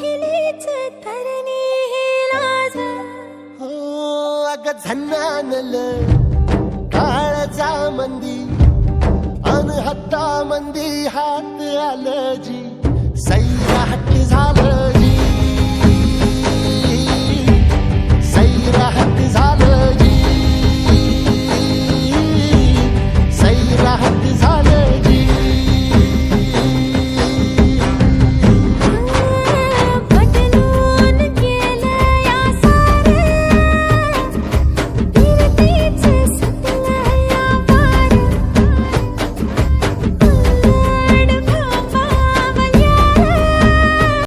पहिलीच तरणी ही लाज. हो अग झन्नानल काळजा मंदी अन हत्ता मंदी हात आलजी सैराट